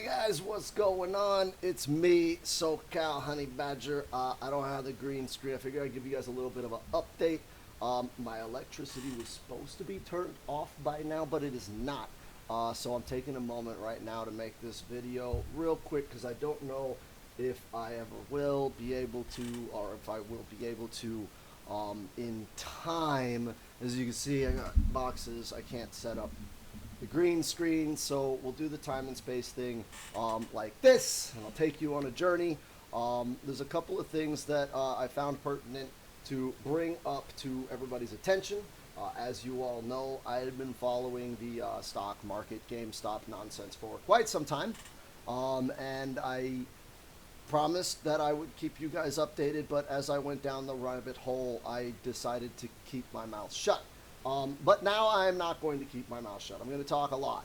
Hey guys, what's going on? It's me, SoCal Honey Badger. I don't have the green screen. I figured I'd give you guys a little bit of an update. My electricity was supposed to be turned off by now, but it is not. So I'm taking a moment right now to make this video real quick because I don't know if I ever will be able to, or if I will be able to in time. As you can see, I got boxes. I can't set up the green screen, so we'll do the time and space thing like this, and I'll take you on a journey. There's a couple of things that I found pertinent to bring up to everybody's attention. As you all know, I had been following the stock market GameStop nonsense for quite some time, and I promised that I would keep you guys updated, but as I went down the rabbit hole, I decided to keep my mouth shut. But now I'm not going to keep my mouth shut. I'm going to talk a lot.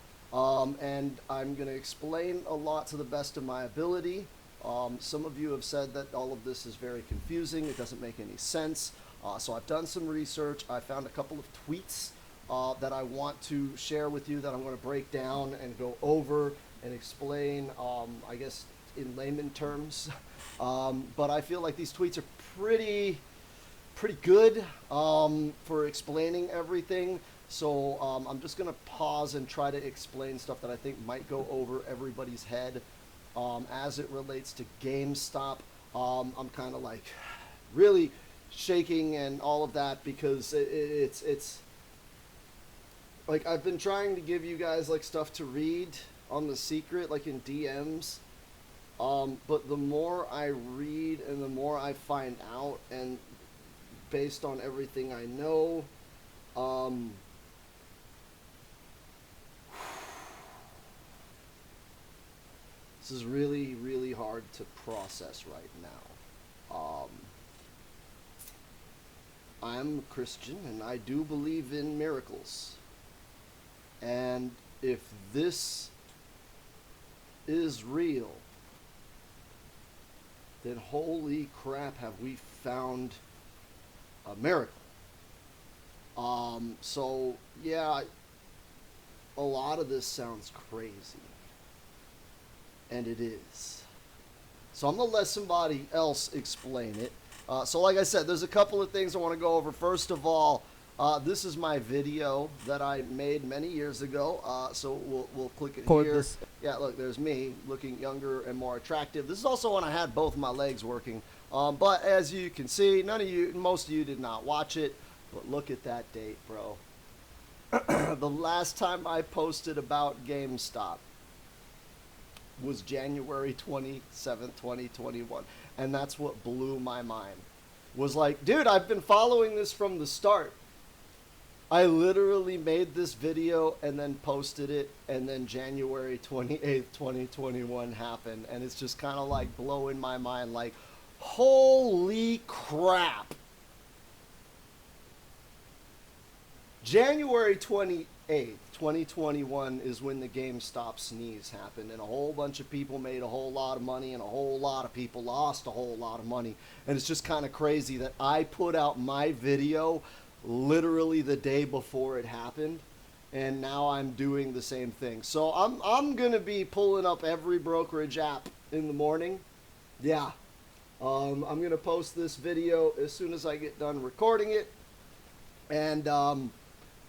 And I'm going to explain a lot to the best of my ability. Some of you have said that all of this is very confusing. It doesn't make any sense. So I've done some research. I found a couple of tweets that I want to share with you that I'm going to break down and go over and explain, I guess, in layman terms. But I feel like these tweets are pretty good for explaining everything. So I'm just going to pause and try to explain stuff that I think might go over everybody's head as it relates to GameStop. I'm kind of like really shaking and all of that because it's like I've been trying to give you guys like stuff to read on the secret, like in DMs. But the more I read and the more I find out, and based on everything I know, this is really, really hard to process right now. I'm a Christian and I do believe in miracles. And if this is real, then holy crap, have we found a miracle. So yeah, a lot of this sounds crazy, and it is. So I'm gonna let somebody else explain it. So like I said, there's a couple of things I want to go over. First of all, this is my video that I made many years ago. So we'll click it here. This. Yeah, look, there's me looking younger and more attractive. This is also when I had both my legs working. But as you can see, most of you did not watch it. But look at that date, bro. The last time I posted about GameStop was January 27th, 2021. And that's what blew my mind. Was like, dude, I've been following this from the start. I literally made this video and then posted it, and then January 28th, 2021 happened, and it's just kind of like blowing my mind, like, holy crap. January 28th, 2021 is when the GameStop sneeze happened, and a whole bunch of people made a whole lot of money, and a whole lot of people lost a whole lot of money, and it's just kind of crazy that I put out my video literally the day before it happened, and now I'm doing the same thing. So I'm gonna be pulling up every brokerage app in the morning. Yeah, I'm gonna post this video as soon as I get done recording it, and I'm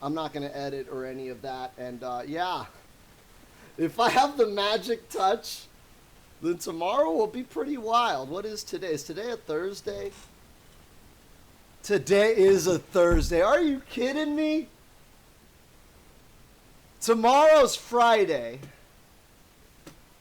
not gonna edit or any of that. And yeah, if I have the magic touch, then tomorrow will be pretty wild. What is today? Is today a Thursday? Today is a Thursday. Are you kidding me? Tomorrow's Friday.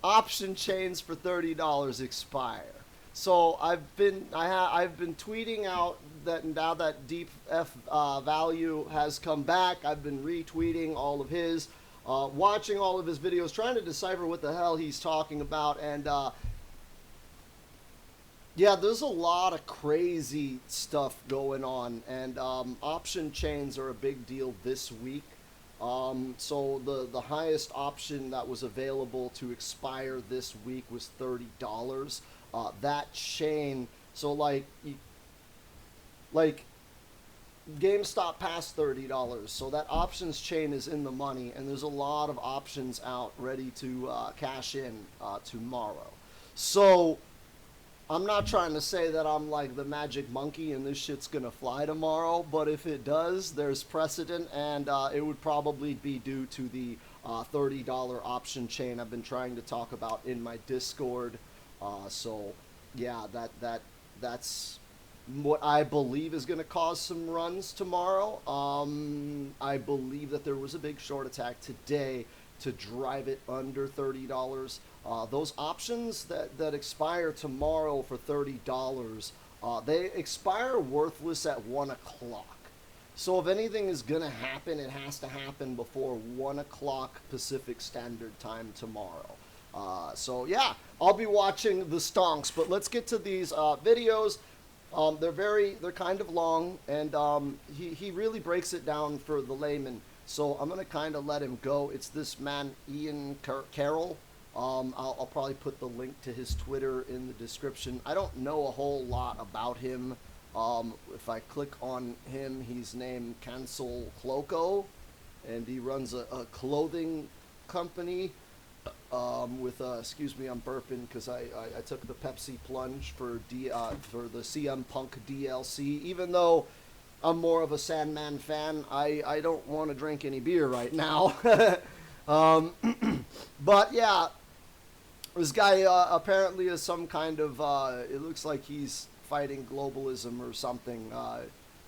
Option chains for $30 expire. So I've been tweeting out that now that Deep F Value has come back, I've been retweeting all of his, watching all of his videos, trying to decipher what the hell he's talking about, and yeah, there's a lot of crazy stuff going on, and option chains are a big deal this week. So the highest option that was available to expire this week was $30. That chain, so like GameStop passed $30, so that options chain is in the money, and there's a lot of options out ready to cash in tomorrow. So I'm not trying to say that I'm like the magic monkey and this shit's gonna fly tomorrow, but if it does, there's precedent, and it would probably be due to the $30 option chain I've been trying to talk about in my Discord. So yeah, that's what I believe is going to cause some runs tomorrow. I believe that there was a big short attack today to drive it under $30. Those options that expire tomorrow for $30, they expire worthless at 1 o'clock. So if anything is going to happen, it has to happen before 1 o'clock Pacific Standard Time tomorrow. So yeah, I'll be watching the stonks, but let's get to these videos. They're kind of long, and he really breaks it down for the layman. So I'm gonna kind of let him go. It's this man Ian Carroll. I'll probably put the link to his Twitter in the description. I don't know a whole lot about him. If I click on him, he's named Cancel Cloco, and he runs a clothing company. With excuse me, I'm burping because I took the Pepsi plunge for the CM Punk DLC. Even though I'm more of a Sandman fan, I don't want to drink any beer right now. But yeah, this guy apparently is some kind of it looks like he's fighting globalism or something.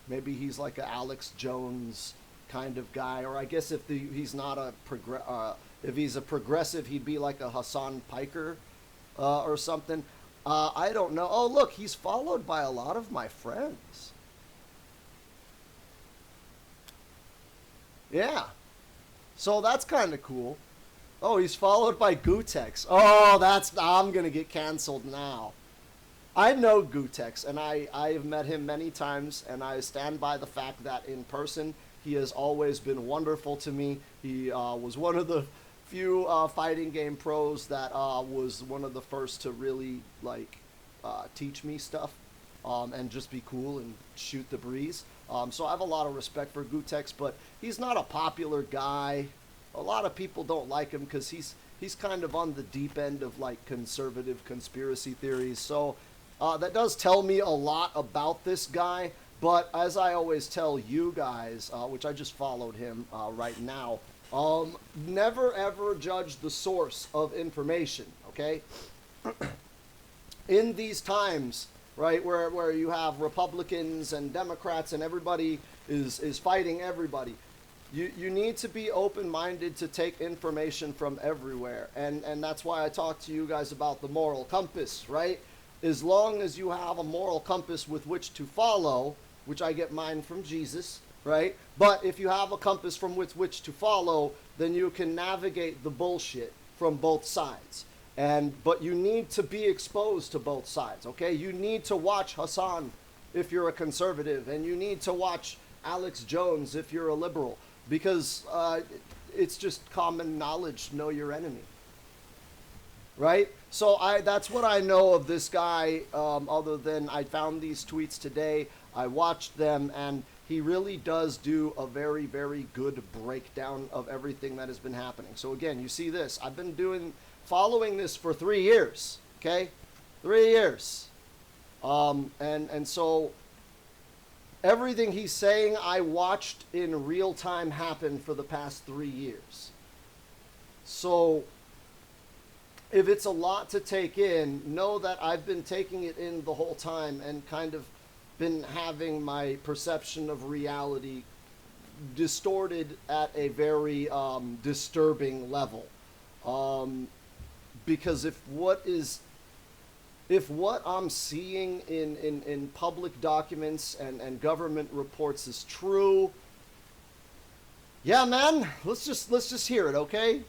Maybe he's like a Alex Jones kind of guy, or I guess if he's not a if he's a progressive, he'd be like a Hassan Piker or something. I don't know. Oh, look, he's followed by a lot of my friends. Yeah. So that's kind of cool. Oh, he's followed by Gutex. Oh, I'm going to get canceled now. I know Gutex, and I've met him many times, and I stand by the fact that in person, he has always been wonderful to me. He was one of the few fighting game pros that was one of the first to really teach me stuff and just be cool and shoot the breeze. So I have a lot of respect for Gutex, but he's not a popular guy. A lot of people don't like him because he's kind of on the deep end of like conservative conspiracy theories. So that does tell me a lot about this guy. But as I always tell you guys, which I just followed him right now, never ever judge the source of information, okay? In these times, right, where you have Republicans and Democrats and everybody is fighting everybody, you need to be open-minded to take information from everywhere. And that's why I talk to you guys about the moral compass, right? As long as you have a moral compass with which to follow, which I get mine from Jesus, right? But if you have a compass from which to follow, then you can navigate the bullshit from both sides. But you need to be exposed to both sides, okay? You need to watch Hassan if you're a conservative, and you need to watch Alex Jones if you're a liberal, because it's just common knowledge, know your enemy. Right? So that's what I know of this guy, other than I found these tweets today, I watched them, and he really does do a very, very good breakdown of everything that has been happening. So again, you see this. I've been following this for 3 years, okay? 3 years. And so everything he's saying I watched in real time happen for the past 3 years. So if it's a lot to take in, know that I've been taking it in the whole time and kind of been having my perception of reality distorted at a very disturbing level. Because if what I'm seeing in public documents and government reports is true, yeah, man, let's just hear it, okay?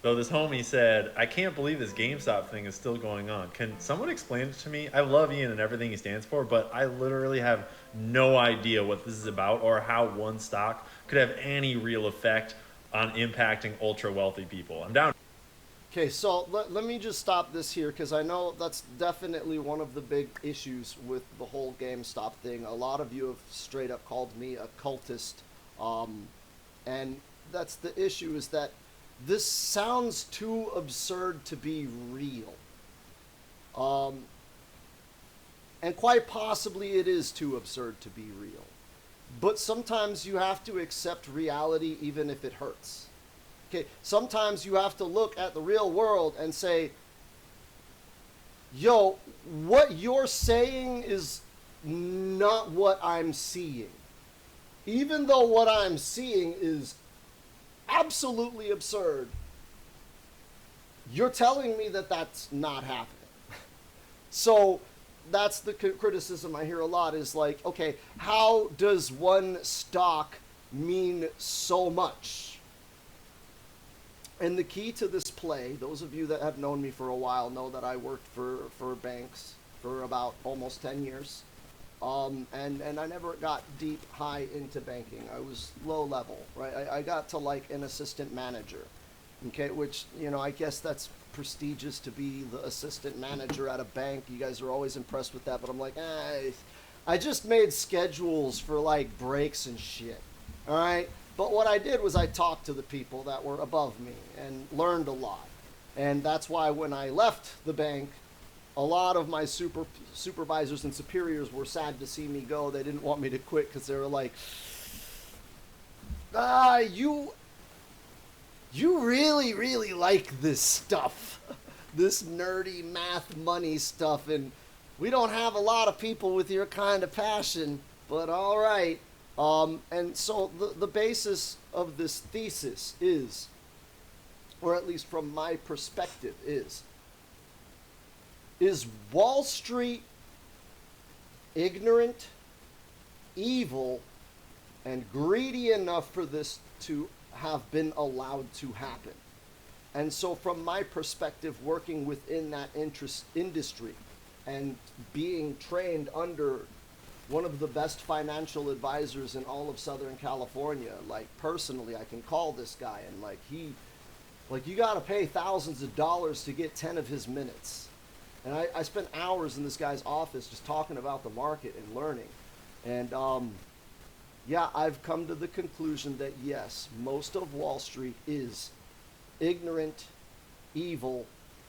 So this homie said, I can't believe this GameStop thing is still going on. Can someone explain it to me? I love Ian and everything he stands for, but I literally have no idea what this is about or how one stock could have any real effect on impacting ultra wealthy people. I'm down. Okay, so let me just stop this here because I know that's definitely one of the big issues with the whole GameStop thing. A lot of you have straight up called me a cultist, um, and that's the issue is that this sounds too absurd to be real. Um, and quite possibly it is too absurd to be real. But sometimes you have to accept reality even if it hurts. Okay, sometimes you have to look at the real world and say, yo, what you're saying is not what I'm seeing. Even though what I'm seeing is absolutely absurd, you're telling me that that's not happening. So that's the criticism I hear a lot is like, okay, how does one stock mean so much? And the key to this play, those of you that have known me for a while know that I worked for banks for about almost 10 years. And I never got deep high into banking. I was low level, right? I got to like an assistant manager, okay, which, you know, I guess that's prestigious to be the assistant manager at a bank. You guys are always impressed with that, but I'm like, I just made schedules for like breaks and shit, all right? But what I did was I talked to the people that were above me and learned a lot. And that's why when I left the bank, a lot of my supervisors and superiors were sad to see me go. They didn't want me to quit because they were like, you really, really like this stuff, this nerdy math money stuff, and we don't have a lot of people with your kind of passion, but all right. And so the basis of this thesis is, or at least from my perspective is Wall Street ignorant, evil, and greedy enough for this to have been allowed to happen? And so from my perspective, working within that industry and being trained under one of the best financial advisors in all of Southern California, like personally, I can call this guy and like you got to pay thousands of dollars to get 10 of his minutes. And I spent hours in this guy's office just talking about the market and learning. And yeah, I've come to the conclusion that yes, most of Wall Street is ignorant, evil,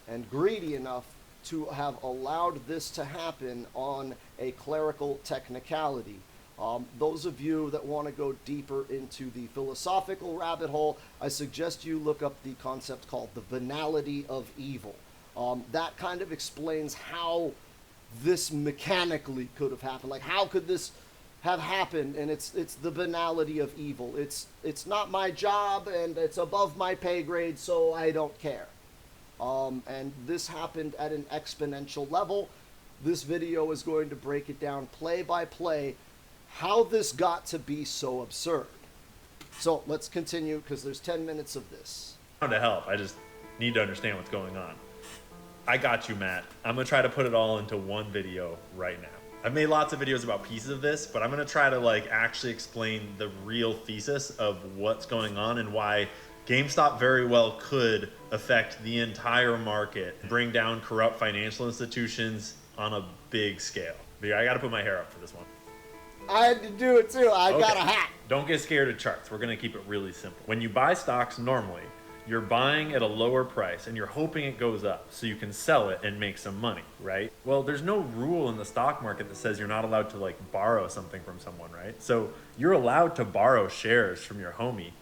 and greedy enough to have allowed this to happen on a clerical technicality. Those of you that want to go deeper into the philosophical rabbit hole, I suggest you look up the concept called the venality of evil. That kind of explains how this mechanically could have happened. Like, how could this have happened? And it's the venality of evil. It's not my job and it's above my pay grade, so I don't care. And this happened at an exponential level. This video is going to break it down play by play, how this got to be so absurd. So let's continue because there's 10 minutes of this. To help, I just need to understand what's going on. I got you, Matt. I'm gonna try to put it all into one video right now. I've made lots of videos about pieces of this, but I'm gonna try to like actually explain the real thesis of what's going on and why GameStop very well could affect the entire market, bring down corrupt financial institutions on a big scale. But I gotta put my hair up for this one. I had to do it too. I got a hat. Don't get scared of charts. We're gonna keep it really simple. When you buy stocks normally, you're buying at a lower price and you're hoping it goes up so you can sell it and make some money, right? Well, there's no rule in the stock market that says you're not allowed to like borrow something from someone, right? So you're allowed to borrow shares from your homie.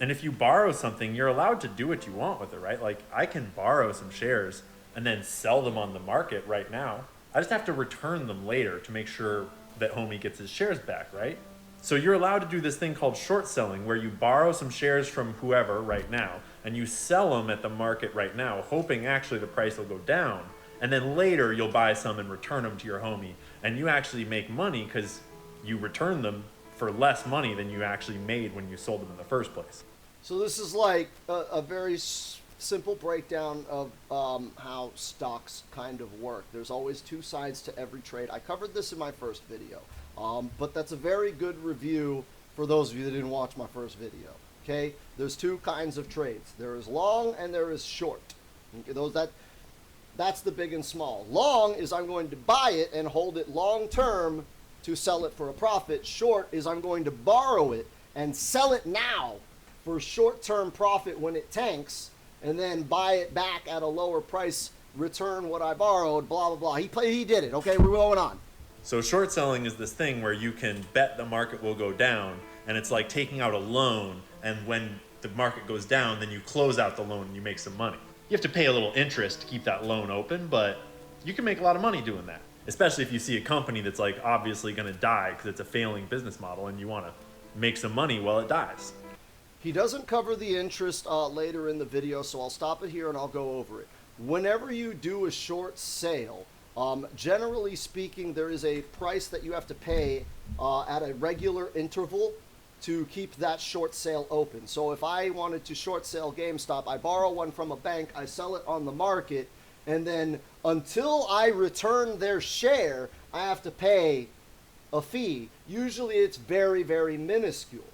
And if you borrow something, you're allowed to do what you want with it, right? Like I can borrow some shares and then sell them on the market right now. I just have to return them later to make sure that homie gets his shares back, right? So you're allowed to do this thing called short selling where you borrow some shares from whoever right now and you sell them at the market right now, hoping actually the price will go down. And then later you'll buy some and return them to your homie. And you actually make money because you return them for less money than you actually made when you sold them in the first place. So this is like a very simple breakdown of how stocks kind of work. There's always two sides to every trade. I covered this in my first video, but that's a very good review for those of you that didn't watch my first video. Okay, there's two kinds of trades. There is long and there is short. Okay, that's the big and small. Long is I'm going to buy it and hold it long term to sell it for a profit. Short is I'm going to borrow it and sell it now for short term profit when it tanks, and then buy it back at a lower price, return what I borrowed, blah, blah, blah. He did it, okay? We're going on. So short selling is this thing where you can bet the market will go down, and it's like taking out a loan, and when the market goes down, then you close out the loan and you make some money. You have to pay a little interest to keep that loan open, but you can make a lot of money doing that, especially if you see a company that's like obviously going to die because it's a failing business model and you want to make some money while it dies. He doesn't cover the interest later in the video, so I'll stop it here and I'll go over it. Whenever you do a short sale, generally speaking, there is a price that you have to pay at a regular interval to keep that short sale open. So if I wanted to short sale GameStop, I borrow one from a bank, I sell it on the market, and then until I return their share, I have to pay a fee. Usually it's very, very minuscule.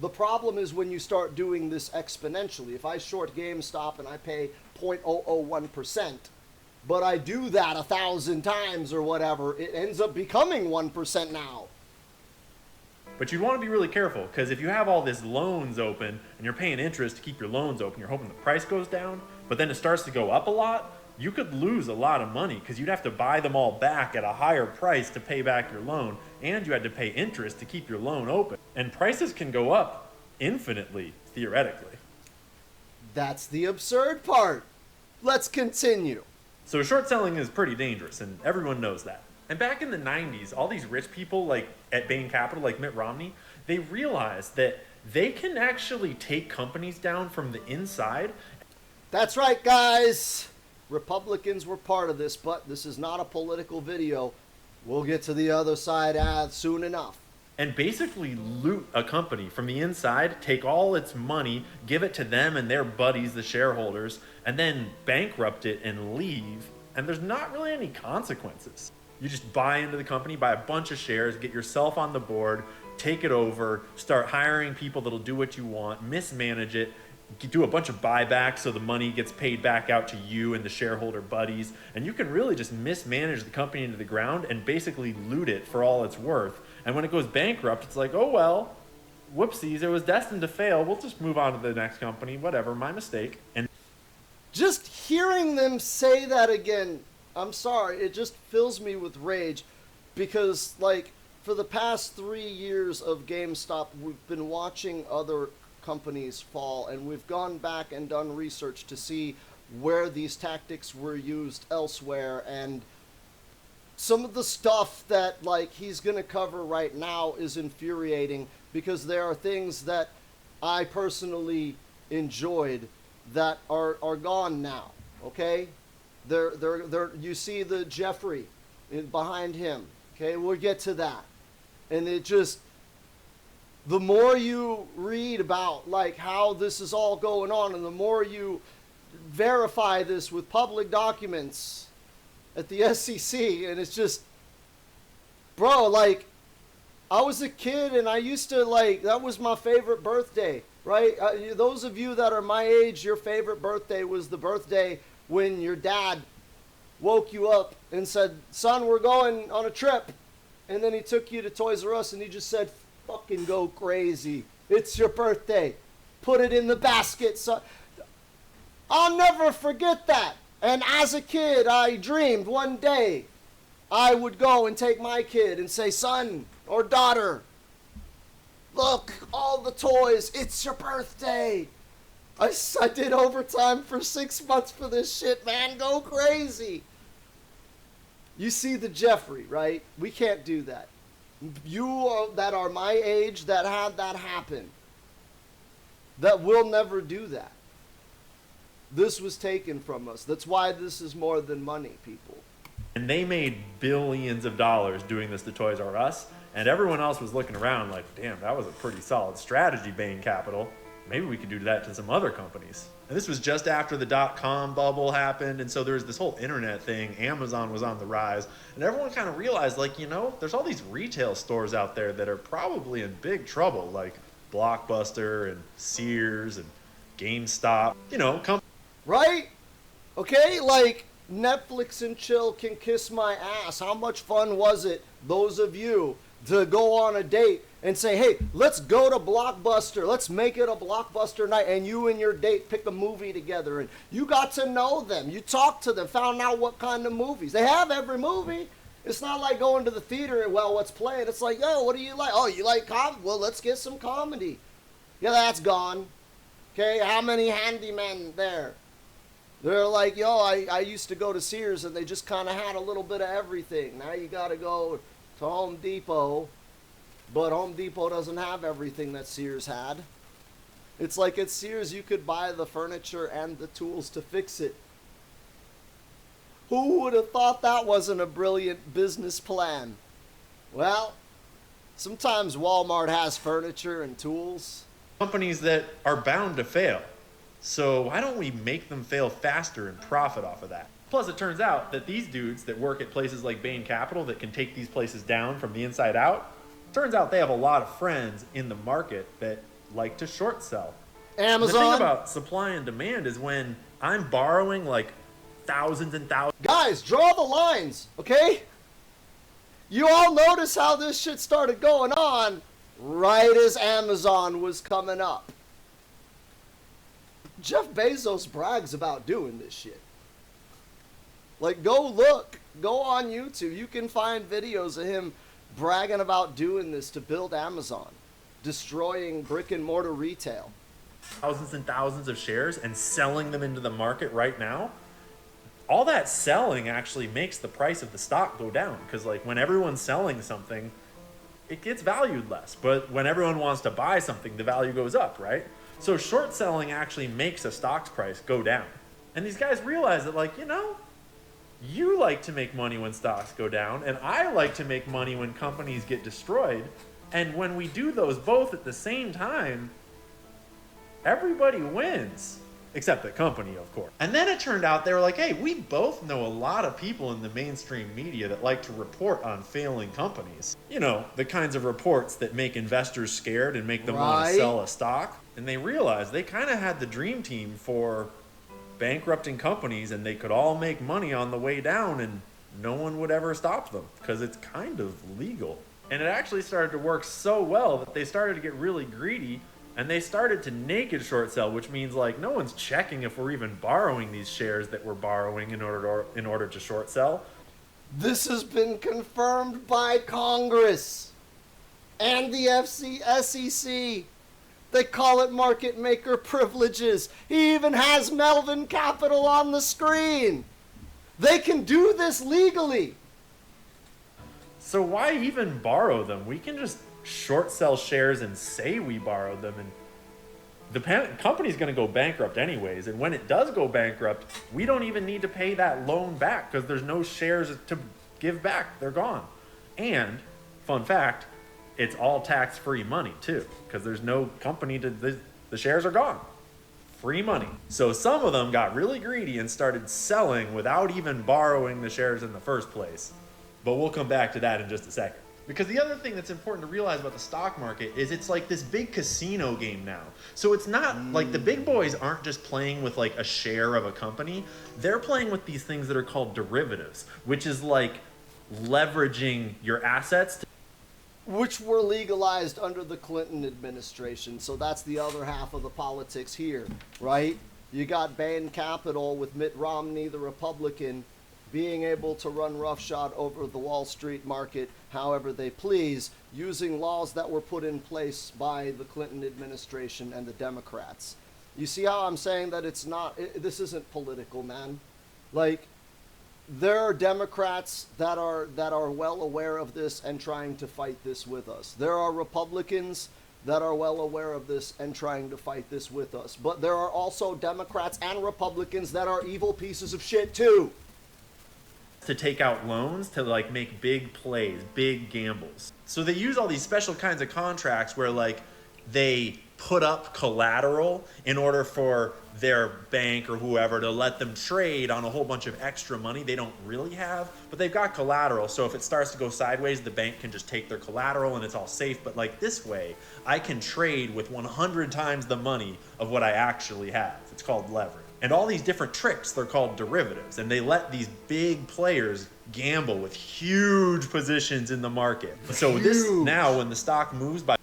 The problem is when you start doing this exponentially. If I short GameStop and I pay 0.001%, but I do that 1,000 times or whatever, it ends up becoming 1% now. But you want to be really careful, because if you have all these loans open and you're paying interest to keep your loans open, you're hoping the price goes down, but then it starts to go up a lot, you could lose a lot of money because you'd have to buy them all back at a higher price to pay back your loan, and you had to pay interest to keep your loan open. And prices can go up infinitely, theoretically. That's the absurd part. Let's continue. So short selling is pretty dangerous, and everyone knows that. And back in the 90s, all these rich people like at Bain Capital, like Mitt Romney, they realized that they can actually take companies down from the inside. That's right, guys. Republicans were part of this, but this is not a political video. We'll get to the other side soon enough. And basically loot a company from the inside, take all its money, give it to them and their buddies, the shareholders, and then bankrupt it and leave. And there's not really any consequences. You just buy into the company, buy a bunch of shares, get yourself on the board, take it over, start hiring people that'll do what you want, mismanage it, do a bunch of buybacks so the money gets paid back out to you and the shareholder buddies, and you can really just mismanage the company into the ground and basically loot it for all it's worth. And when it goes bankrupt, it's like, oh well, whoopsies, it was destined to fail, we'll just move on to the next company, whatever, my mistake. And just hearing them say that again, I'm sorry, it just fills me with rage, because like for the past 3 years of GameStop, we've been watching other companies fall, and we've gone back and done research to see where these tactics were used elsewhere, and some of the stuff that like he's going to cover right now is infuriating, because there are things that I personally enjoyed that are gone now. Okay, they're you see the Jeffrey behind him. Okay, we'll get to that. And it just, the more you read about like how this is all going on, and the more you verify this with public documents at the SEC, and it's just, bro, like, I was a kid and I used to like, that was my favorite birthday, right? Those of you that are my age, your favorite birthday was the birthday when your dad woke you up and said, son, we're going on a trip. And then he took you to Toys R Us and he just said, fucking go crazy. It's your birthday. Put it in the basket, son. I'll never forget that. And as a kid, I dreamed one day I would go and take my kid and say, son or daughter, look, all the toys, it's your birthday. I did overtime for 6 months for this shit, man. Go crazy. You see the Jeffrey, right? We can't do that. You that are my age that had that happen, that will never do that. This was taken from us. That's why this is more than money, people. And they made billions of dollars doing this to Toys R Us, and everyone else was looking around like, damn, that was a pretty solid strategy, Bain Capital. Maybe we could do that to some other companies. And this was just after the dot-com bubble happened, and so there was this whole internet thing. Amazon was on the rise, and everyone kind of realized, like, you know, there's all these retail stores out there that are probably in big trouble, like Blockbuster and Sears and GameStop, you know, right? Okay, like Netflix and chill can kiss my ass. How much fun was it, those of you, to go on a date and say, hey, let's go to Blockbuster. Let's make it a Blockbuster night. And you and your date pick a movie together. And you got to know them. You talked to them, found out what kind of movies. They have every movie. It's not like going to the theater and, well, what's playing? It's like, yo, what do you like? Oh, you like comedy? Well, let's get some comedy. Yeah, that's gone. Okay, how many handymen there? They're like, yo, I used to go to Sears and they just kind of had a little bit of everything. Now you got to go to Home Depot, but Home Depot doesn't have everything that Sears had. It's like at Sears you could buy the furniture and the tools to fix it. Who would have thought that wasn't a brilliant business plan? Well, sometimes Walmart has furniture and tools. Companies that are bound to fail. So why don't we make them fail faster and profit off of that? Plus, it turns out that these dudes that work at places like Bain Capital that can take these places down from the inside out, turns out they have a lot of friends in the market that like to short sell. Amazon. And the thing about supply and demand is when I'm borrowing like thousands and thousands. Guys, draw the lines, okay? You all notice how this shit started going on right as Amazon was coming up. Jeff Bezos brags about doing this shit. Like, go look. Go on YouTube. You can find videos of him bragging about doing this to build Amazon. Destroying brick and mortar retail. Thousands and thousands of shares and selling them into the market right now. All that selling actually makes the price of the stock go down. Because, like, when everyone's selling something, it gets valued less. But when everyone wants to buy something, the value goes up, right? So short selling actually makes a stock's price go down. And these guys realize that, like, you like to make money when stocks go down, and I like to make money when companies get destroyed. And when we do those both at the same time, everybody wins. Except the company, of course. And then it turned out they were like, hey, we both know a lot of people in the mainstream media that like to report on failing companies. The kinds of reports that make investors scared and make them want to sell a stock. And they realized they kind of had the dream team for bankrupting companies, and they could all make money on the way down, and no one would ever stop them because it's kind of legal. And it actually started to work so well that they started to get really greedy. And they started to naked short sell, which means like no one's checking if we're even borrowing these shares that we're borrowing in order to short sell. This has been confirmed by Congress and the SEC. They call it market maker privileges. He even has Melvin Capital on the screen. They can do this legally. So why even borrow them? We can just short sell shares and say we borrowed them, and the company's going to go bankrupt anyways. And when it does go bankrupt, we don't even need to pay that loan back because there's no shares to give back. They're gone. And fun fact, it's all tax-free money too, because there's no company the shares are gone. Free money. So some of them got really greedy and started selling without even borrowing the shares in the first place. But we'll come back to that in just a second. Because the other thing that's important to realize about the stock market is it's like this big casino game now. So it's not like the big boys aren't just playing with like a share of a company. They're playing with these things that are called derivatives, which is like leveraging your assets. Which were legalized under the Clinton administration. So that's the other half of the politics here, right? You got Bain Capital with Mitt Romney, the Republican, being able to run roughshod over the Wall Street market however they please, using laws that were put in place by the Clinton administration and the Democrats. You see how I'm saying that this isn't political, man? Like, there are Democrats that are well aware of this and trying to fight this with us. There are Republicans that are well aware of this and trying to fight this with us. But there are also Democrats and Republicans that are evil pieces of shit too. To take out loans to like make big plays, big gambles. So they use all these special kinds of contracts where like they put up collateral in order for their bank or whoever to let them trade on a whole bunch of extra money they don't really have, but they've got collateral. So if it starts to go sideways, the bank can just take their collateral and it's all safe. But like this way, I can trade with 100 times the money of what I actually have. It's called leverage. And all these different tricks, they're called derivatives. And they let these big players gamble with huge positions in the market. So this now, when the stock moves by...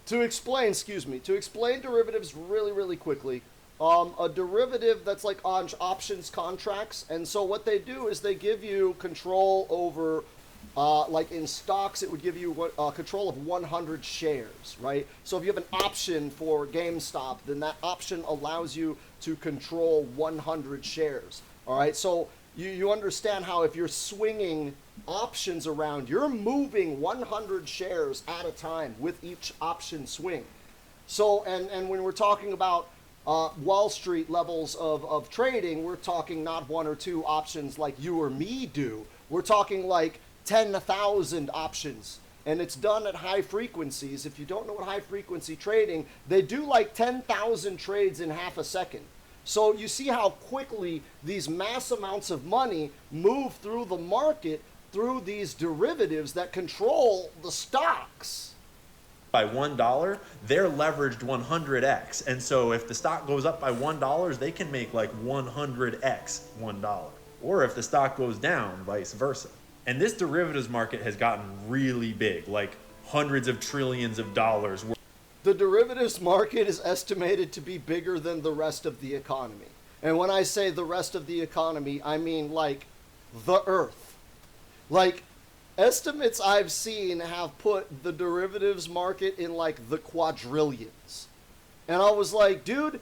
To explain derivatives really, really quickly, a derivative that's like on options contracts, and so what they do is they give you control over, like in stocks, it would give you control of 100 shares, right? So if you have an option for Gamestop, then that option allows you to control 100 shares, all right? So you understand how if you're swinging options around, you're moving 100 shares at a time with each option swing. So, and when we're talking about Wall Street levels of trading, we're talking not one or two options like you or me do. We're talking like 10,000 options. And it's done at high frequencies. If you don't know what high frequency trading, they do like 10,000 trades in half a second. So you see how quickly these mass amounts of money move through the market through these derivatives that control the stocks. By $1, they're leveraged 100x. And so if the stock goes up by $1, they can make like 100x $1. Or if the stock goes down, vice versa. And this derivatives market has gotten really big, like hundreds of trillions of dollars. The derivatives market is estimated to be bigger than the rest of the economy. And when I say the rest of the economy, I mean like the earth. Like estimates I've seen have put the derivatives market in like the quadrillions. And I was like, dude,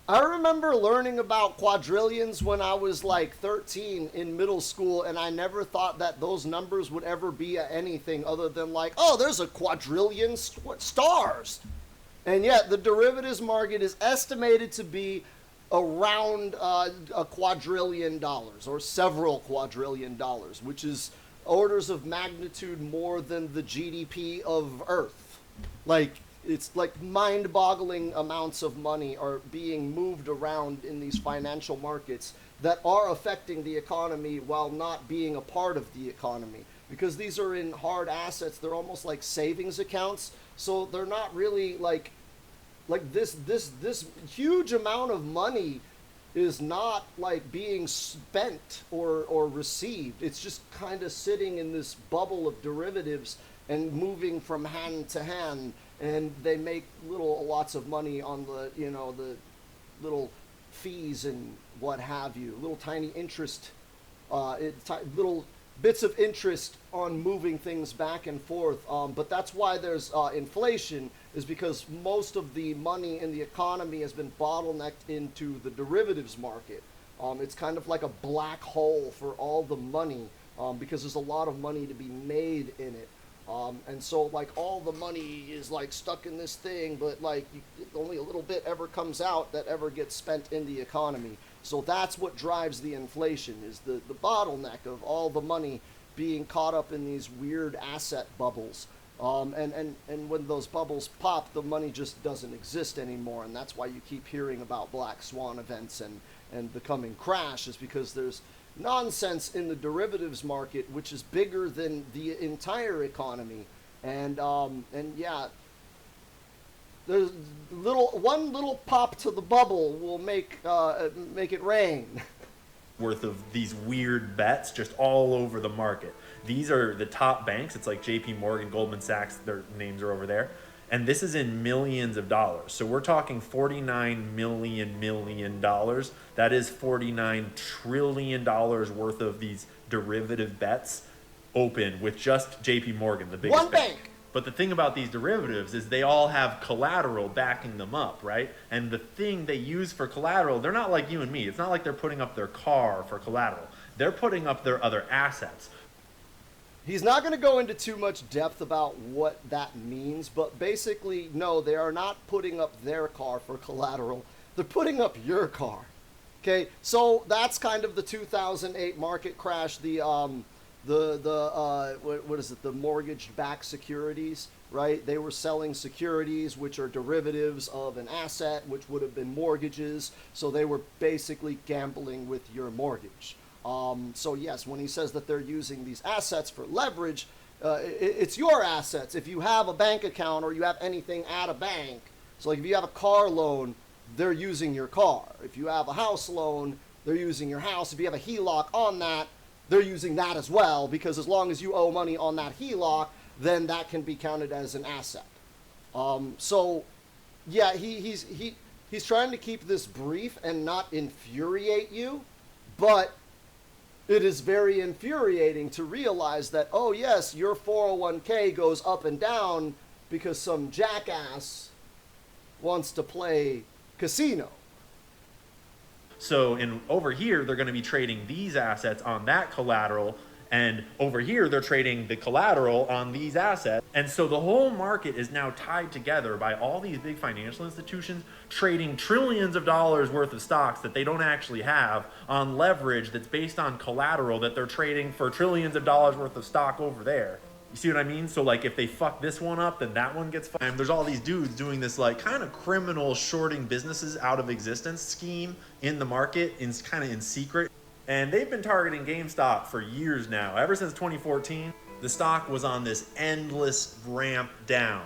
I remember learning about quadrillions when I was like 13 in middle school, and I never thought that those numbers would ever be anything other than like, oh, there's a quadrillion stars. And yet the derivatives market is estimated to be around a quadrillion dollars or several quadrillion dollars, which is orders of magnitude more than the GDP of Earth. Like, it's like mind-boggling amounts of money are being moved around in these financial markets that are affecting the economy while not being a part of the economy. Because these are in hard assets, they're almost like savings accounts, so they're not really like this huge amount of money is not like being spent or received. It's just kind of sitting in this bubble of derivatives and moving from hand to hand, and they make lots of money on the, you know, the little fees and what have you, little tiny interest, little bits of interest on moving things back and forth. But that's why there's inflation, is because most of the money in the economy has been bottlenecked into the derivatives market. It's kind of like a black hole for all the money, because there's a lot of money to be made in it. And so like all the money is like stuck in this thing, but like only a little bit ever comes out that ever gets spent in the economy. So that's what drives the inflation, is the bottleneck of all the money being caught up in these weird asset bubbles. And when those bubbles pop, the money just doesn't exist anymore. And that's why you keep hearing about black swan events and the coming crash, is because there's nonsense in the derivatives market, which is bigger than the entire economy. And yeah, there's one little pop to the bubble will make it rain. Worth of these weird bets just all over the market. These are the top banks. It's like JP Morgan, Goldman Sachs, their names are over there. And this is in millions of dollars. So we're talking $49 million. That is $49 trillion worth of these derivative bets open with just JP Morgan, the biggest one bank. But the thing about these derivatives is they all have collateral backing them up, right? And the thing they use for collateral, they're not like you and me. It's not like they're putting up their car for collateral. They're putting up their other assets. He's not going to go into too much depth about what that means, but basically, no, they are not putting up their car for collateral. They're putting up your car. Okay, so that's kind of the 2008 market crash, what is it, the mortgage-backed securities, right? They were selling securities, which are derivatives of an asset, which would have been mortgages, so they were basically gambling with your mortgage. So yes, when he says that they're using these assets for leverage, it's your assets. If you have a bank account or you have anything at a bank, so like if you have a car loan, they're using your car. If you have a house loan, they're using your house. If you have a HELOC on that, they're using that as well, because as long as you owe money on that HELOC, then that can be counted as an asset. So, yeah, he's trying to keep this brief and not infuriate you, but it is very infuriating to realize that, oh yes, your 401k goes up and down because some jackass wants to play casino. So over here, they're going to be trading these assets on that collateral, and over here, they're trading the collateral on these assets. And so the whole market is now tied together by all these big financial institutions trading trillions of dollars worth of stocks that they don't actually have on leverage that's based on collateral that they're trading for trillions of dollars worth of stock over there. You see what I mean? So like if they fuck this one up, then that one gets fucked. And there's all these dudes doing this like kind of criminal shorting businesses out of existence scheme in the market, kind of in secret. And they've been targeting GameStop for years now. Ever since 2014, the stock was on this endless ramp down.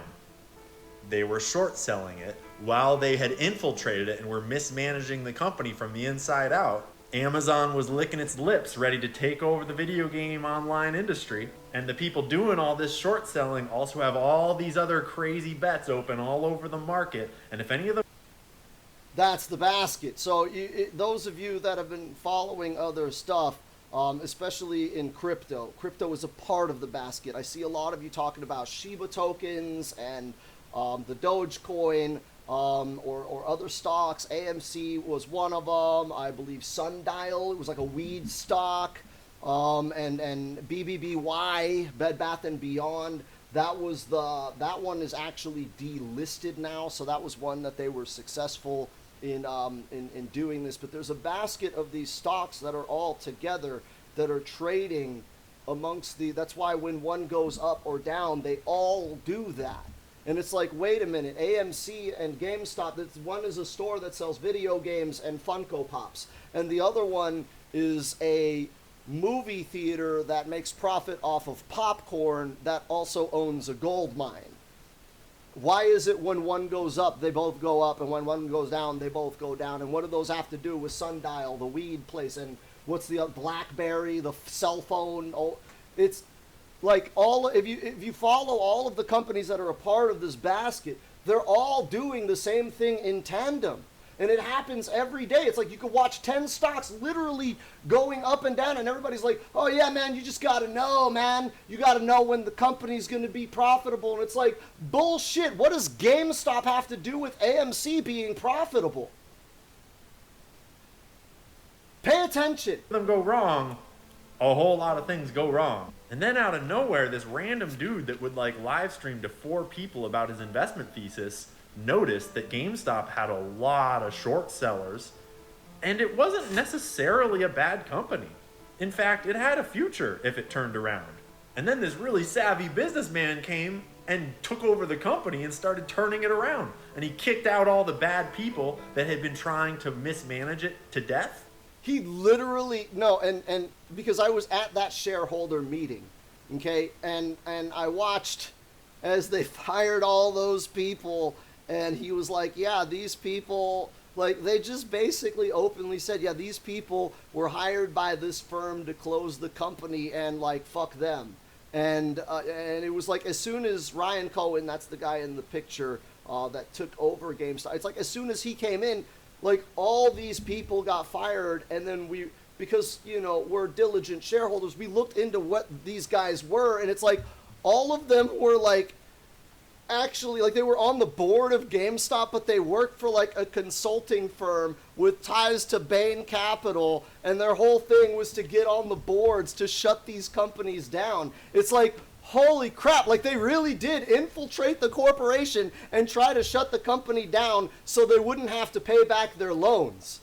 They were short selling it while they had infiltrated it and were mismanaging the company from the inside out. Amazon was licking its lips, ready to take over the video game online industry. And the people doing all this short selling also have all these other crazy bets open all over the market. And if any of them... That's the basket. So those of you that have been following other stuff, especially in crypto is a part of the basket. I see a lot of you talking about Shiba tokens and the Dogecoin, or other stocks. AMC was one of them. I believe Sundial, it was like a weed stock, and BBBY, Bed Bath and Beyond. That one is actually delisted now. So that was one that they were successful in doing this. But there's a basket of these stocks that are all together that are trading amongst that's why when one goes up or down, they all do that. And it's like, wait a minute, AMC and GameStop, one is a store that sells video games and Funko Pops. And the other one is a movie theater that makes profit off of popcorn that also owns a gold mine. Why is it when one goes up, they both go up, and when one goes down, they both go down? And what do those have to do with Sundial, the weed place, and what's the BlackBerry, the cell phone? Oh, it's... like if you follow all of the companies that are a part of this basket, they're all doing the same thing in tandem. And it happens every day. It's like you could watch 10 stocks literally going up and down, and everybody's like, oh yeah, man, you just got to know, man. You got to know when the company's going to be profitable. And it's like, bullshit. What does GameStop have to do with AMC being profitable? Pay attention. Them go wrong, a whole lot of things go wrong. And then out of nowhere, this random dude that would like live stream to 4 people about his investment thesis noticed that GameStop had a lot of short sellers, and it wasn't necessarily a bad company. In fact, it had a future if it turned around. And then this really savvy businessman came and took over the company and started turning it around. And he kicked out all the bad people that had been trying to mismanage it to death. He literally, no, and because I was at that shareholder meeting, okay, and I watched as they fired all those people, and he was like, yeah, these people, like, they just basically openly said, yeah, these people were hired by this firm to close the company, and like, fuck them. And it was like, as soon as Ryan Cohen, that's the guy in the picture that took over GameStop, it's like as soon as he came in, like, all these people got fired, and then because, you know, we're diligent shareholders, we looked into what these guys were, and it's like, all of them were, like, actually, like, they were on the board of GameStop, but they worked for, like, a consulting firm with ties to Bain Capital, and their whole thing was to get on the boards to shut these companies down. It's like, holy crap, like they really did infiltrate the corporation and try to shut the company down so they wouldn't have to pay back their loans.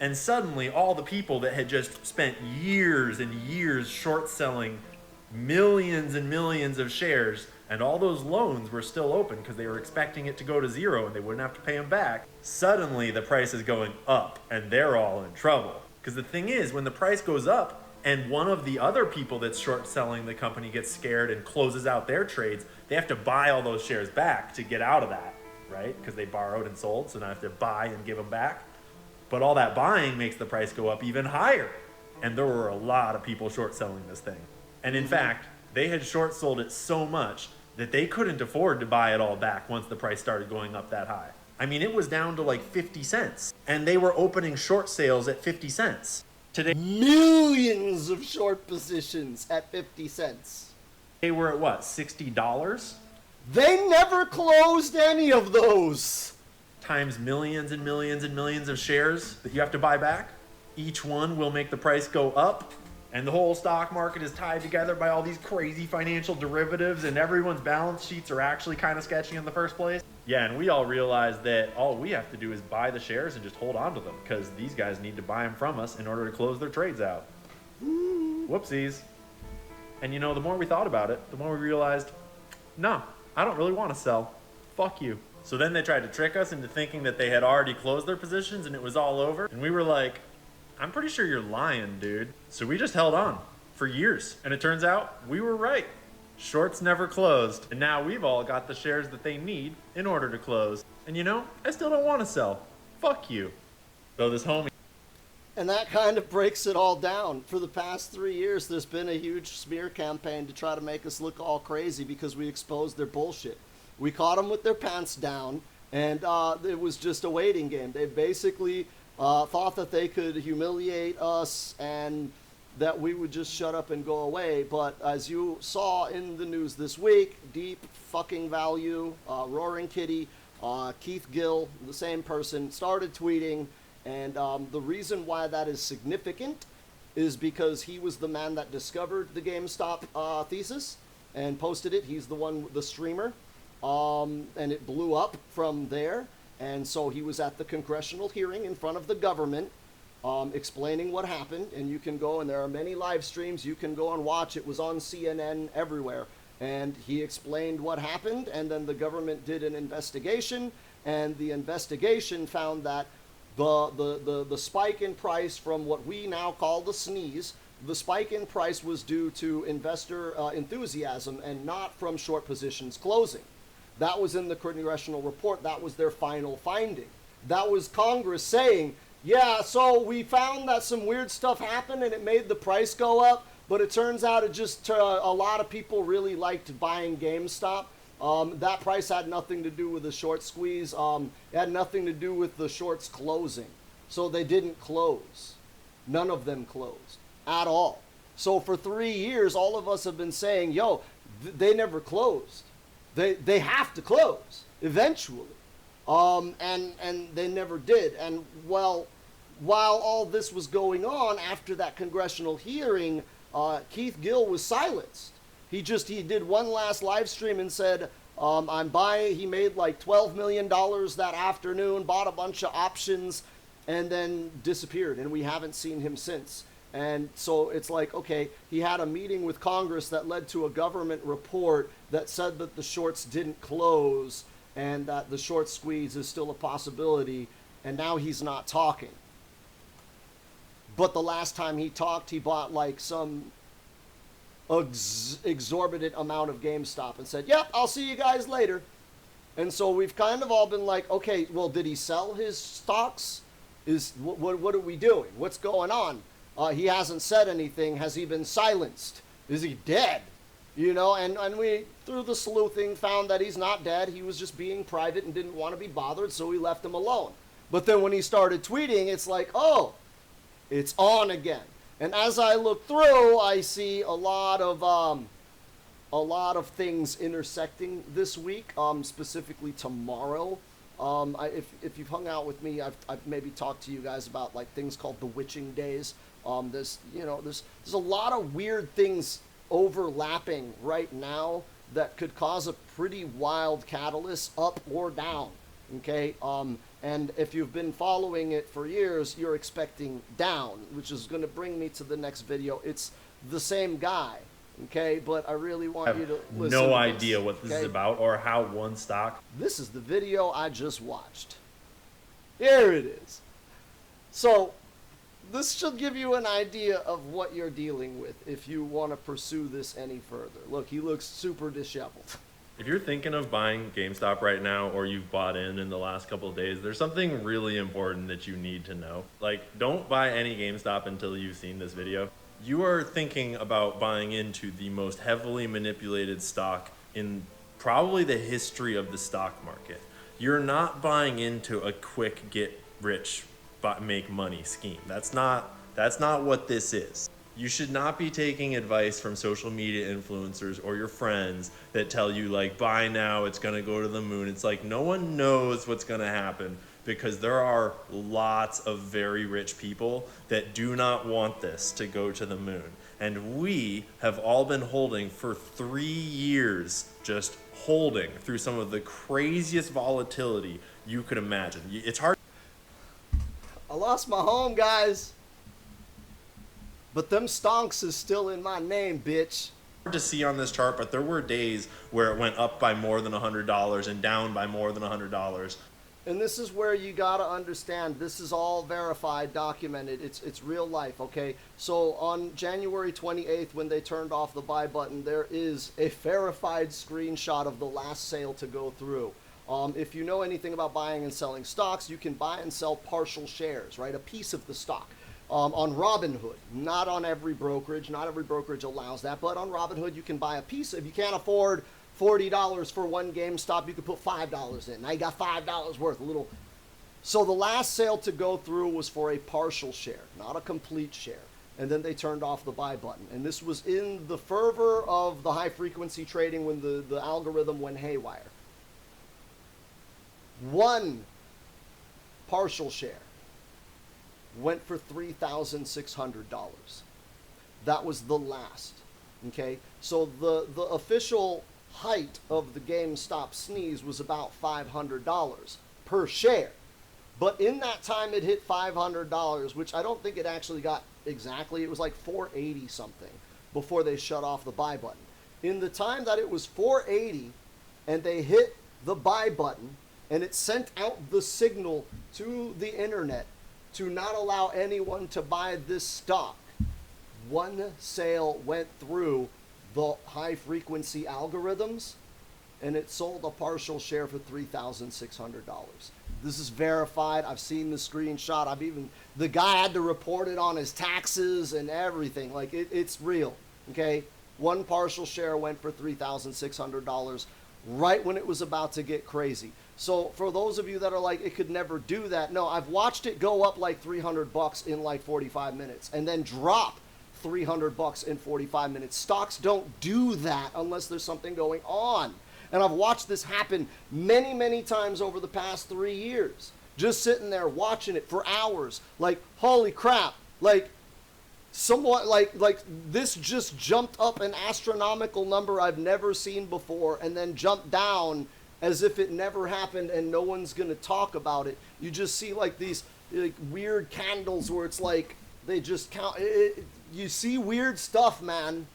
And suddenly all the people that had just spent years and years short selling millions and millions of shares, and all those loans were still open because they were expecting it to go to zero and they wouldn't have to pay them back, suddenly the price is going up and they're all in trouble. Because the thing is, when the price goes up, and one of the other people that's short selling the company gets scared and closes out their trades, they have to buy all those shares back to get out of that. right? Because they borrowed and sold, so now I have to buy and give them back. But all that buying makes the price go up even higher. And there were a lot of people short selling this thing. And in fact, they had short sold it so much that they couldn't afford to buy it all back once the price started going up that high. I mean, it was down to like 50 cents. And they were opening short sales at 50 cents. Today, Millions of short positions at 50 cents. they were at what, $60? They never closed any of those. Times millions and millions and millions of shares that you have to buy back. Each one will make the price go up. And the whole stock market is tied together by all these crazy financial derivatives, and everyone's balance sheets are actually kind of sketchy in the first place. Yeah, and we all realize that all we have to do is buy the shares and just hold on to them, because these guys need to buy them from us in order to close their trades out. Whoopsies. And you know, the more we thought about it, the more we realized, no, I don't really want to sell. Fuck you. So then they tried to trick us into thinking that they had already closed their positions and it was all over. And we were like, I'm pretty sure you're lying, dude. So we just held on for years. And it turns out we were right. Shorts never closed. And now we've all got the shares that they need in order to close. And you know, I still don't want to sell. Fuck you. So this homie. And that kind of breaks it all down. For the past 3 years, there's been a huge smear campaign to try to make us look all crazy because we exposed their bullshit. We caught them with their pants down, and it was just a waiting game. They basically thought that they could humiliate us and that we would just shut up and go away. But as you saw in the news this week, Deep Fucking Value, Roaring Kitty, Keith Gill, the same person, started tweeting. And the reason why that is significant is because he was the man that discovered the GameStop thesis and posted it. He's the one, the streamer. And it blew up from there. And so he was at the congressional hearing in front of the government explaining what happened. And you can go, and there are many live streams, you can go and watch. It was on CNN everywhere. And he explained what happened, and then the government did an investigation, and the investigation found that the spike in price from what we now call the sneeze, the spike in price was due to investor enthusiasm and not from short positions closing. That was in the congressional report. That was their final finding. That was Congress saying, yeah, so we found that some weird stuff happened and it made the price go up, but it turns out it just, a lot of people really liked buying GameStop. That price had nothing to do with the short squeeze. It had nothing to do with the shorts closing. So they didn't close. None of them closed at all. So for 3 years, all of us have been saying, yo, they never closed. They have to close eventually. And they never did. And while all this was going on after that congressional hearing, Keith Gill was silenced. He did one last live stream and said, I'm buying. He made like $12 million that afternoon, bought a bunch of options, and then disappeared. And we haven't seen him since. And so it's like, okay, he had a meeting with Congress that led to a government report that said that the shorts didn't close and that the short squeeze is still a possibility. And now he's not talking. But the last time he talked, he bought like some exorbitant amount of GameStop and said, yep, I'll see you guys later. And so we've kind of all been like, okay, well, did he sell his stocks? What are we doing? What's going on? He hasn't said anything. Has he been silenced? Is he dead? You know, and we, through the sleuthing, found that he's not dead. He was just being private and didn't want to be bothered, so we left him alone. But then when he started tweeting, it's like, oh, it's on again. And as I look through, I see a lot of things intersecting this week, specifically tomorrow. If you've hung out with me, I've maybe talked to you guys about like things called the witching days. There's a lot of weird things overlapping right now that could cause a pretty wild catalyst up or down. Okay. And if you've been following it for years, you're expecting down, which is going to bring me to the next video. It's the same guy. Okay, but I really want you to listen. No to idea this, what this okay? is about or how one stock. This is the video I just watched. Here it is. So this should give you an idea of what you're dealing with if you want to pursue this any further. Look, he looks super disheveled. If you're thinking of buying GameStop right now, or you've bought in the last couple of days, there's something really important that you need to know. Like, don't buy any GameStop until you've seen this video. You are thinking about buying into the most heavily manipulated stock in probably the history of the stock market. You're not buying into a quick get rich make money scheme. That's not what this is. You should not be taking advice from social media influencers or your friends that tell you, like, buy now, it's going to go to the moon. It's like, no one knows what's going to happen, because there are lots of very rich people that do not want this to go to the moon. And we have all been holding for 3 years, just holding through some of the craziest volatility you could imagine. It's hard. I lost my home, guys. But them stonks is still in my name, bitch. To see on this chart, but there were days where it went up by more than $100 and down by more than $100. And this is where you gotta understand, this is all verified, documented. It's real life, okay? So on January 28th, when they turned off the buy button, there is a verified screenshot of the last sale to go through. If you know anything about buying and selling stocks, you can buy and sell partial shares, right? A piece of the stock. On Robinhood, not on every brokerage. Not every brokerage allows that, but on Robinhood, you can buy a piece. If you can't afford $40 for one GameStop, you could put $5 in. Now you got $5 worth, a little. So the last sale to go through was for a partial share, not a complete share. And then they turned off the buy button. And this was in the fervor of the high frequency trading when the algorithm went haywire. One partial share went for $3,600. That was the last. Okay, so the official height of the GameStop sneeze was about $500 per share. But in that time it hit $500, which I don't think it actually got exactly. It was like 480 something before they shut off the buy button. In the time that it was 480 and they hit the buy button and it sent out the signal to the internet to not allow anyone to buy this stock, one sale went through the high frequency algorithms and it sold a partial share for $3,600. This is verified. I've seen the screenshot. The guy had to report it on his taxes and everything. Like, it's real. Okay, one partial share went for $3,600 right when it was about to get crazy. So for those of you that are like, it could never do that, no, I've watched it go up like $300 in like 45 minutes and then drop $300 in 45 minutes. Stocks don't do that unless there's something going on. And I've watched this happen many, many times over the past 3 years. Just sitting there watching it for hours. Like, holy crap. Like, somewhat like this just jumped up an astronomical number I've never seen before and then jumped down as if it never happened and no one's going to talk about it. You just see like these like weird candles where it's like they just count. You see weird stuff, man.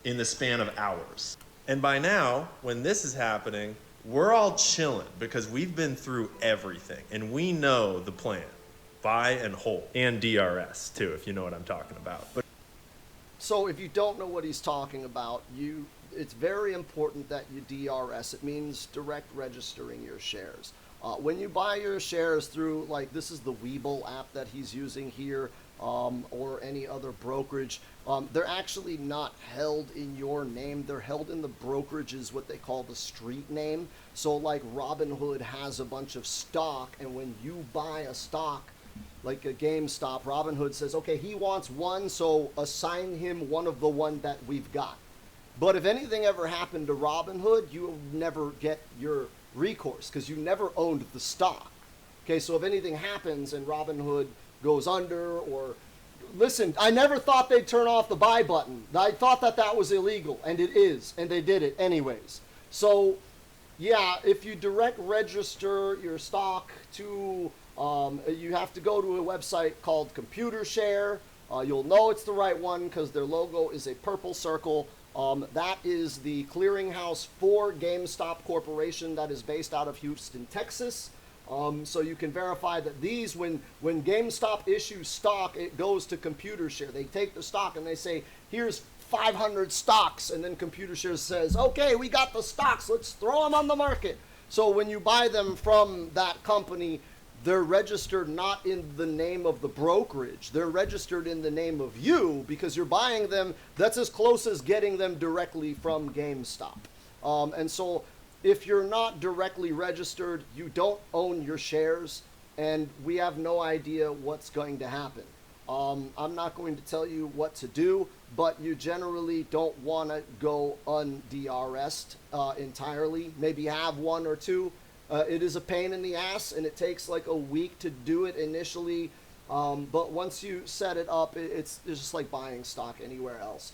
In the span of hours. And by now, when this is happening, we're all chilling because we've been through everything and we know the plan. Buy and hold. And DRS too, if you know what I'm talking about. But so if you don't know what he's talking about, it's very important that you DRS. It means direct registering your shares. When you buy your shares through, like, this is the Webull app that he's using here, or any other brokerage, they're actually not held in your name. They're held in the brokerage's, what they call the street name. So like Robinhood has a bunch of stock, and when you buy a stock, like a GameStop, Robinhood says, okay, he wants one, so assign him one of the one that we've got. But if anything ever happened to Robinhood, you will never get your recourse because you never owned the stock. Okay, so if anything happens and Robinhood goes under, or listen, I never thought they'd turn off the buy button. I thought that that was illegal, and it is, and they did it anyways. So yeah, if you direct register your stock to, you have to go to a website called ComputerShare. You'll know it's the right one because their logo is a purple circle. That is the clearinghouse for GameStop Corporation that is based out of Houston, Texas. So you can verify that these, when GameStop issues stock, it goes to ComputerShare. They take the stock and they say, here's 500 stocks, and then ComputerShare says, okay, we got the stocks, let's throw them on the market. So when you buy them from that company, they're registered not in the name of the brokerage. They're registered in the name of you because you're buying them. That's as close as getting them directly from GameStop. And so if you're not directly registered, you don't own your shares, and we have no idea what's going to happen. I'm not going to tell you what to do, but you generally don't want to go un-DRS'd entirely. Maybe have one or two. It is a pain in the ass, and it takes like a week to do it initially. But once you set it up, it's just like buying stock anywhere else.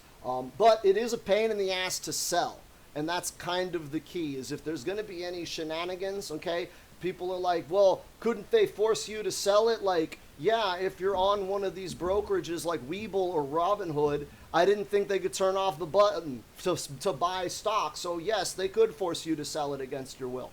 But it is a pain in the ass to sell. And that's kind of the key, is if there's going to be any shenanigans, okay, people are like, well, couldn't they force you to sell it? Like, yeah, if you're on one of these brokerages like Webull or Robinhood, I didn't think they could turn off the button to buy stock. So yes, they could force you to sell it against your will.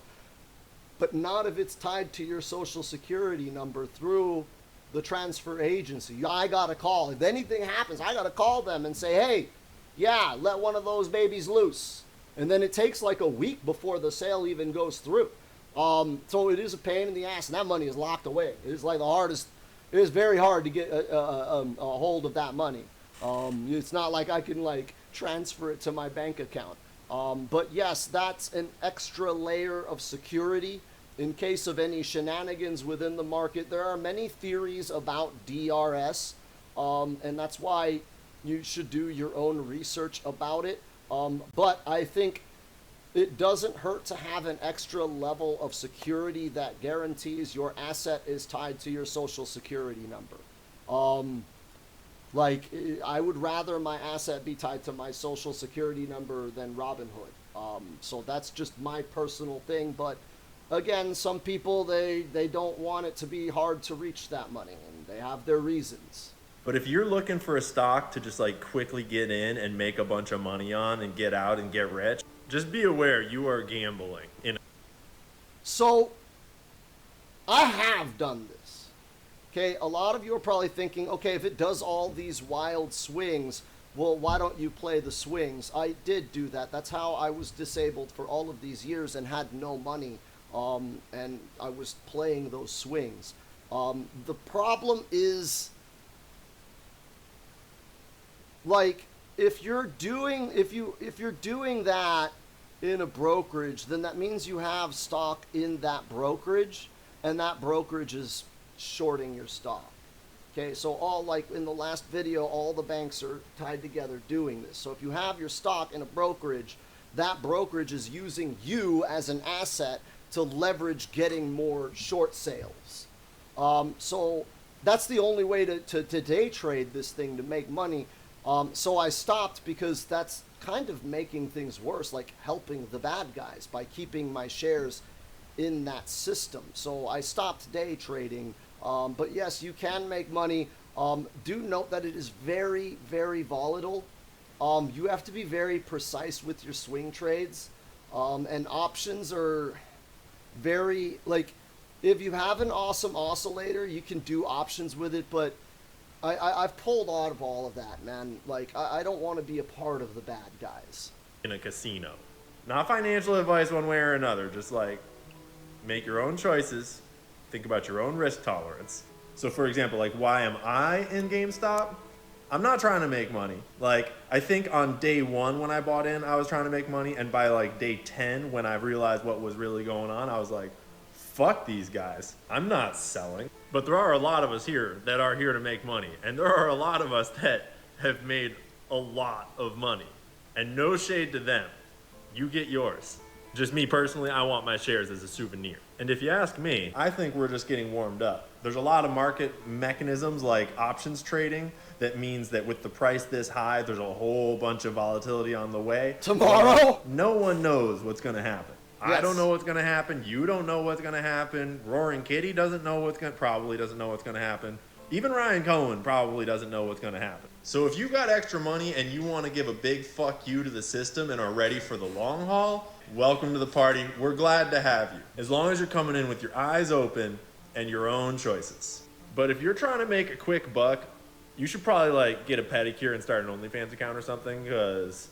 But not if it's tied to your social security number through the transfer agency. I got to call. If anything happens, I got to call them and say, hey, yeah, let one of those babies loose. And then it takes like a week before the sale even goes through. So it is a pain in the ass, and that money is locked away. It is like the hardest. It is very hard to get a hold of that money. It's not like I can like transfer it to my bank account. But yes, that's an extra layer of security in case of any shenanigans within the market. There are many theories about DRS, and that's why you should do your own research about it. But I think it doesn't hurt to have an extra level of security that guarantees your asset is tied to your social security number. Like, I would rather my asset be tied to my social security number than Robinhood. So that's just my personal thing. But again, some people, they don't want it to be hard to reach that money, and they have their reasons. But if you're looking for a stock to just like quickly get in and make a bunch of money on and get out and get rich, just be aware you are gambling. So I have done this. Okay, a lot of you are probably thinking, okay, if it does all these wild swings, well, why don't you play the swings? I did do that. That's how I was disabled for all of these years and had no money, and I was playing those swings. The problem is, like, if you're doing that in a brokerage, then that means you have stock in that brokerage, and that brokerage is shorting your stock. Okay, so all, like in the last video, all the banks are tied together doing this. So if you have your stock in a brokerage, that brokerage is using you as an asset to leverage getting more short sales. So that's the only way to day trade this thing to make money. So I stopped because that's kind of making things worse, like helping the bad guys by keeping my shares in that system. So I stopped day trading. But yes, you can make money. Do note that it is very, very volatile. You have to be very precise with your swing trades. And options are very, like, if you have an awesome oscillator, you can do options with it, but I've pulled out of all of that, man. Like, I don't want to be a part of the bad guys. In a casino. Not financial advice one way or another, just like make your own choices, think about your own risk tolerance. So for example, like, why am I in GameStop? I'm not trying to make money. Like, I think on day 1 when I bought in, I was trying to make money, and by like day 10 when I realized what was really going on, I was like, fuck these guys. I'm not selling. But there are a lot of us here that are here to make money. And there are a lot of us that have made a lot of money. And no shade to them. You get yours. Just me personally, I want my shares as a souvenir. And if you ask me, I think we're just getting warmed up. There's a lot of market mechanisms like options trading that means that with the price this high, there's a whole bunch of volatility on the way. Tomorrow? No one knows what's going to happen. Yes. I don't know what's going to happen. You don't know what's going to happen. Roaring Kitty probably doesn't know what's going to happen. Even Ryan Cohen probably doesn't know what's going to happen. So if you got extra money and you want to give a big fuck you to the system and are ready for the long haul, welcome to the party. We're glad to have you. As long as you're coming in with your eyes open and your own choices. But if you're trying to make a quick buck, you should probably like get a pedicure and start an OnlyFans account or something, because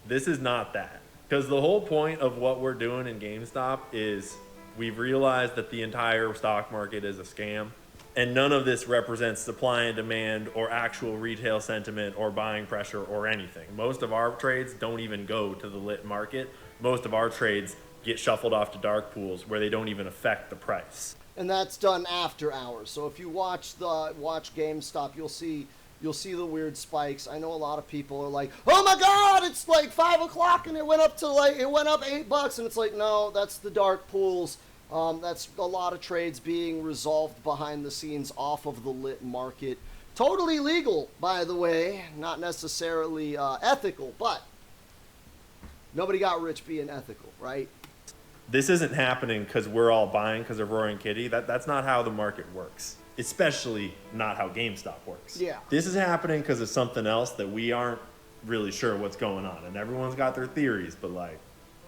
this is not that. Because the whole point of what we're doing in GameStop is we've realized that the entire stock market is a scam. And none of this represents supply and demand or actual retail sentiment or buying pressure or anything. Most of our trades don't even go to the lit market. Most of our trades get shuffled off to dark pools where they don't even affect the price. And that's done after hours. So if you watch GameStop, you'll see the weird spikes. I know a lot of people are like, "Oh my God, it's like 5 o'clock and it went up $8," and it's like, no, that's the dark pools. That's a lot of trades being resolved behind the scenes off of the lit market. Totally legal, by the way, not necessarily ethical, but nobody got rich being ethical, right? This isn't happening because we're all buying because of Roaring Kitty. That's not how the market works. Especially not how GameStop works. Yeah. This is happening because of something else that we aren't really sure what's going on. And everyone's got their theories, but like,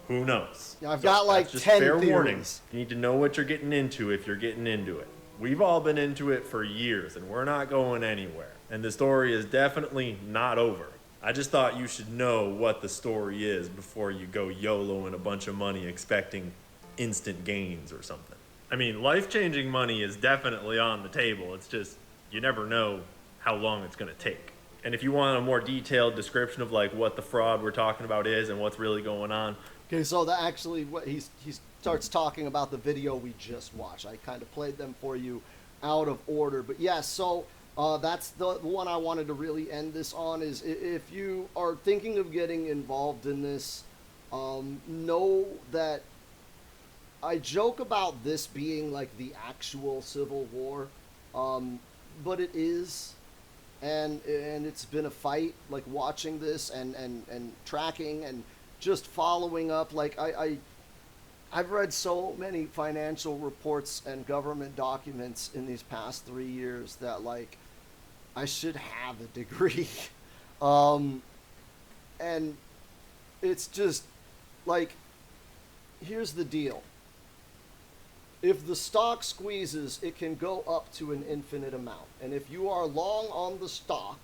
who knows? Yeah, I've got like just 10 fair theories. warning. You need to know what you're getting into if you're getting into it. We've all been into it for years and we're not going anywhere. And the story is definitely not over. I just thought you should know what the story is before you go YOLOing a bunch of money expecting instant gains or something. I mean, life-changing money is definitely on the table. It's just, you never know how long it's going to take. And if you want a more detailed description of like what the fraud we're talking about is and what's really going on. Okay, so what he starts talking about the video we just watched. I kind of played them for you out of order. But yes, so that's the one I wanted to really end this on, is if you are thinking of getting involved in this, know that I joke about this being like the actual Civil War, but it is, and it's been a fight, like watching this and tracking and just following up. Like I've read so many financial reports and government documents in these past 3 years that like I should have a degree. And it's just like, here's the deal. If the stock squeezes, it can go up to an infinite amount. And if you are long on the stock,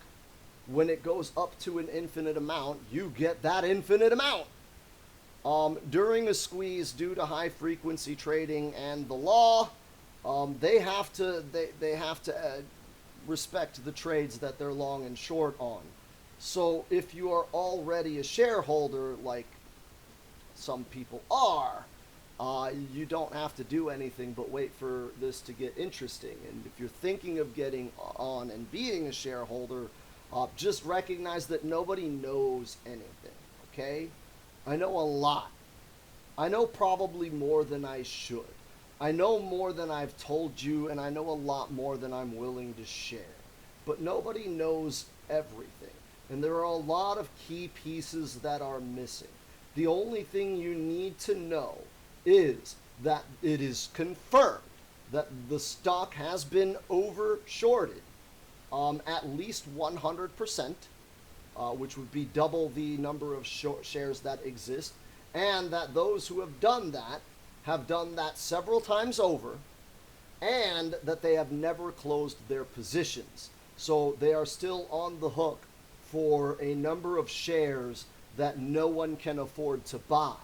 when it goes up to an infinite amount, you get that infinite amount. During a squeeze, due to high frequency trading and the law, they have to respect the trades that they're long and short on. So if you are already a shareholder, like some people are, you don't have to do anything but wait for this to get interesting. And if you're thinking of getting on and being a shareholder, just recognize that nobody knows anything, okay? I know a lot. I know probably more than I should. I know more than I've told you, and I know a lot more than I'm willing to share. But nobody knows everything. And there are a lot of key pieces that are missing. The only thing you need to know is that it is confirmed that the stock has been over-shorted at least 100%, which would be double the number of shares that exist, and that those who have done that several times over, and that they have never closed their positions. So they are still on the hook for a number of shares that no one can afford to buy.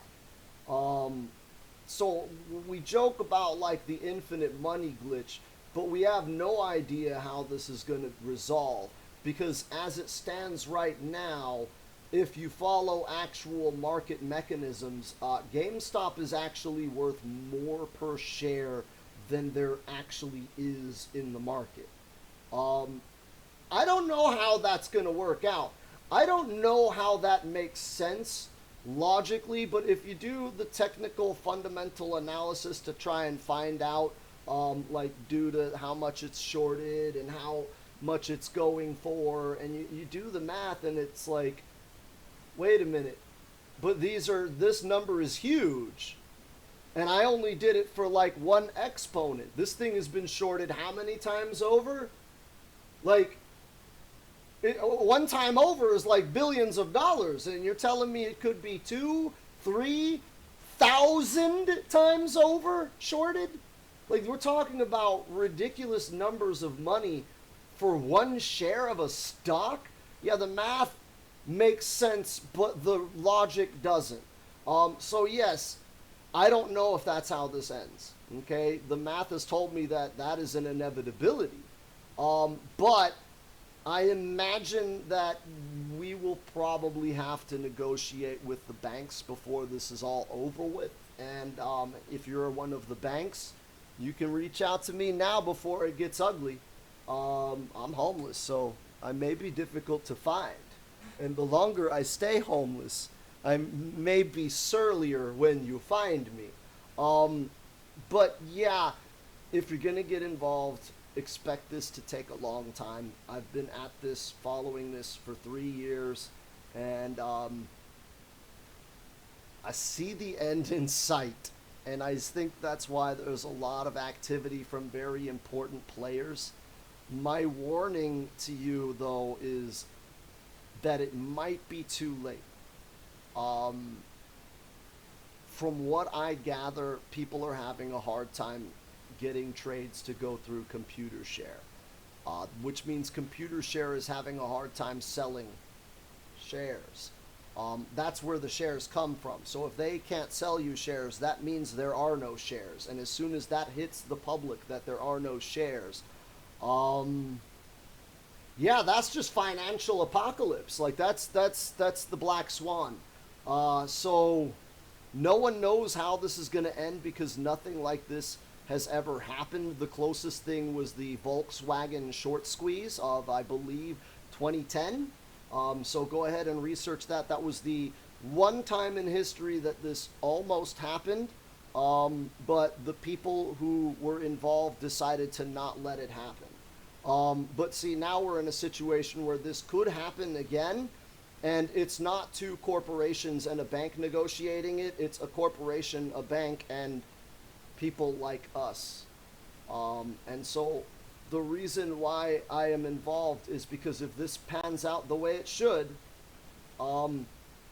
So we joke about like the infinite money glitch, but we have no idea how this is going to resolve, because as it stands right now, if you follow actual market mechanisms, GameStop is actually worth more per share than there actually is in the market. I don't know how that's going to work out. I don't know how that makes sense logically, but if you do the technical fundamental analysis to try and find out, like due to how much it's shorted and how much it's going for, and you do the math, and it's like, wait a minute, but this number is huge, and I only did it for like one exponent. This thing has been shorted how many times over? Like, one time over is like billions of dollars, and you're telling me it could be 2,000-3,000 times over shorted? Like, we're talking about ridiculous numbers of money for one share of a stock? Yeah, the math makes sense, but the logic doesn't. So yes, I don't know if that's how this ends. Okay, the math has told me that that is an inevitability. But I imagine that we will probably have to negotiate with the banks before this is all over with. And if you're one of the banks, you can reach out to me now before it gets ugly. I'm homeless, so I may be difficult to find. And the longer I stay homeless, I may be surlier when you find me. But yeah, if you're going to get involved, expect this to take a long time. I've been at this, following this for 3 years, and I see the end in sight. And I think that's why there's a lot of activity from very important players. My warning to you, though, is that it might be too late. From what I gather, people are having a hard time getting trades to go through ComputerShare, which means ComputerShare is having a hard time selling shares. That's where the shares come from. So if they can't sell you shares, that means there are no shares. And as soon as that hits the public that there are no shares, yeah, that's just financial apocalypse. Like that's the black swan. So no one knows how this is going to end because nothing like this has ever happened. The closest thing was the Volkswagen short squeeze of, I believe, 2010. So go ahead and research that. That was the one time in history that this almost happened, but the people who were involved decided to not let it happen. But see, now we're in a situation where this could happen again, and it's not two corporations and a bank negotiating it. It's a corporation, a bank, and people like us. And so the reason why I am involved is because if this pans out the way it should,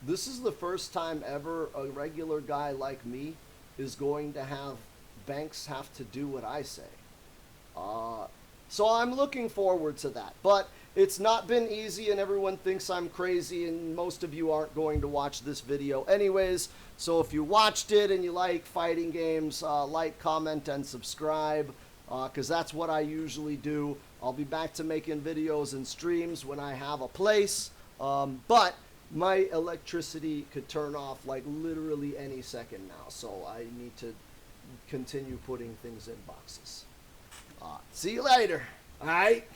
this is the first time ever a regular guy like me is going to have banks have to do what I say. So I'm looking forward to that. But it's not been easy, and everyone thinks I'm crazy, and most of you aren't going to watch this video anyways. So if you watched it and you like fighting games, like, comment, and subscribe, because that's what I usually do. I'll be back to making videos and streams when I have a place, but my electricity could turn off like literally any second now, so I need to continue putting things in boxes. See you later. All right.